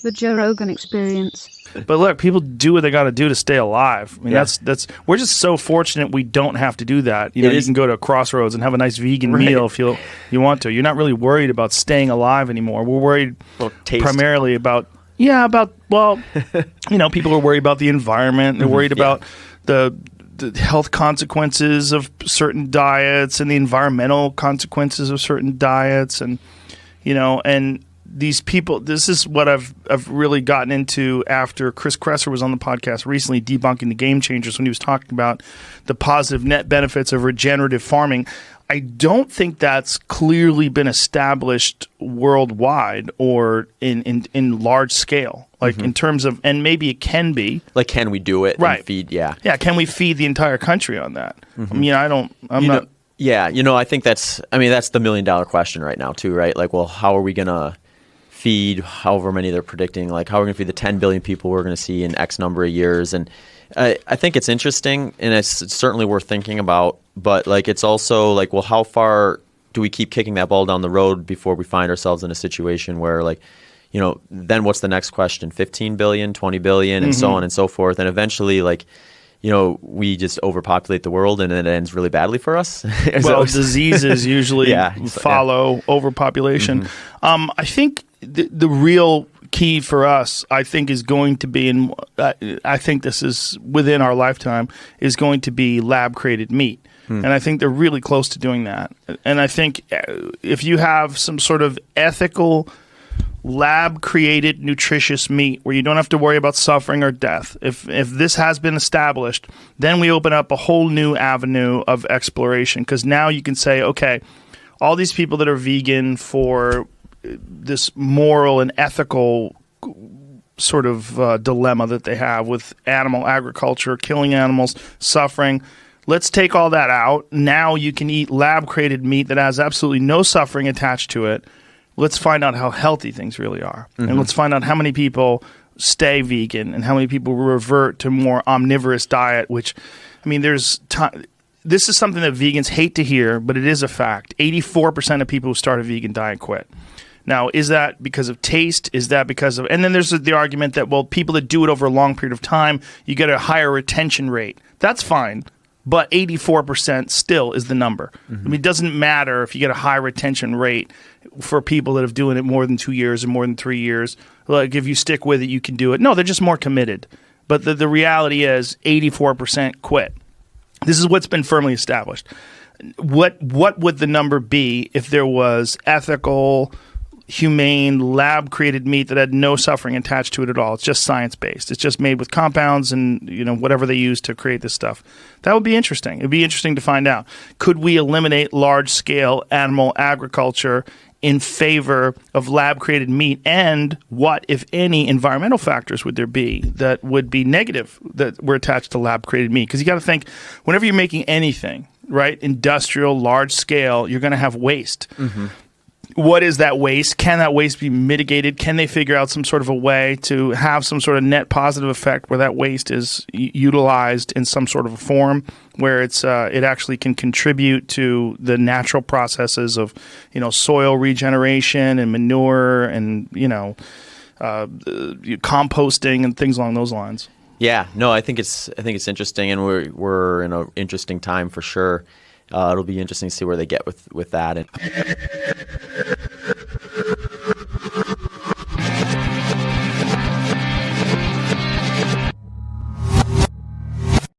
The Joe Rogan Experience. But look, people do what they got to do to stay alive. I mean, that's we're just so fortunate we don't have to do that. You know, you can go to a Crossroads and have a nice vegan meal if you want to. You're not really worried about staying alive anymore. We're worried primarily about people are worried about the environment. They're worried about the health consequences of certain diets and the environmental consequences of certain diets, and these people, this is what I've really gotten into after Chris Kresser was on the podcast recently debunking the game changers when he was talking about the positive net benefits of regenerative farming. I don't think that's clearly been established worldwide or in large scale, like in terms of, and maybe it can be. Like, can we do it? Right. And feed, Yeah, can we feed the entire country on that? I mean, I think that's the $1 million question right now too, right? Like, well, how are we going to feed however many they're predicting? Like, how are we going to feed the 10 billion people we're going to see in X number of years? And I think it's interesting, and it's certainly worth thinking about, but like, it's also like, well, how far do we keep kicking that ball down the road before we find ourselves in a situation where, like, then what's the next question? 15 billion, 20 billion, and so on and so forth. And eventually, like, we just overpopulate the world and it ends really badly for us. Well, diseases usually follow overpopulation. I think the real key for us, I think, is going to be, and I think this is within our lifetime, is going to be lab-created meat. And I think they're really close to doing that. And I think if you have some sort of ethical lab-created nutritious meat where you don't have to worry about suffering or death, if this has been established, then we open up a whole new avenue of exploration, because now you can say, okay, all these people that are vegan for this moral and ethical sort of dilemma that they have with animal agriculture, killing animals, suffering, let's take all that out. Now you can eat lab-created meat that has absolutely no suffering attached to it. Let's find out how healthy things really are. And let's find out how many people stay vegan and how many people revert to more omnivorous diet, which, I mean, this is something that vegans hate to hear, but it is a fact. 84% of people who start a vegan diet quit. Now, is that because of taste? Is that because of, and then there's the argument that, well, people that do it over a long period of time, you get a higher retention rate. That's fine. But 84% still is the number. I mean, it doesn't matter if you get a high retention rate for people that have doing it more than 2 years or more than 3 years. Like, if you stick with it, you can do it. No, they're just more committed. But the reality is 84% quit. This is what's been firmly established. What would the number be if there was ethical, humane, lab-created meat that had no suffering attached to it at all? It's just science-based. It's just made with compounds and whatever they use to create this stuff. That would be interesting. It would be interesting to find out. Could we eliminate large-scale animal agriculture in favor of lab-created meat? And what, if any, environmental factors would there be that would be negative that were attached to lab-created meat? Because you got to think, whenever you're making anything, right, industrial, large-scale, you're going to have waste. What is that waste? Can that waste be mitigated? Can they figure out some sort of a way to have some sort of net positive effect where that waste is utilized in some sort of a form where it actually can contribute to the natural processes of soil regeneration and manure and composting and things along those lines? Yeah, no, I think it's interesting, and we're in an interesting time for sure. It'll be interesting to see where they get with that. And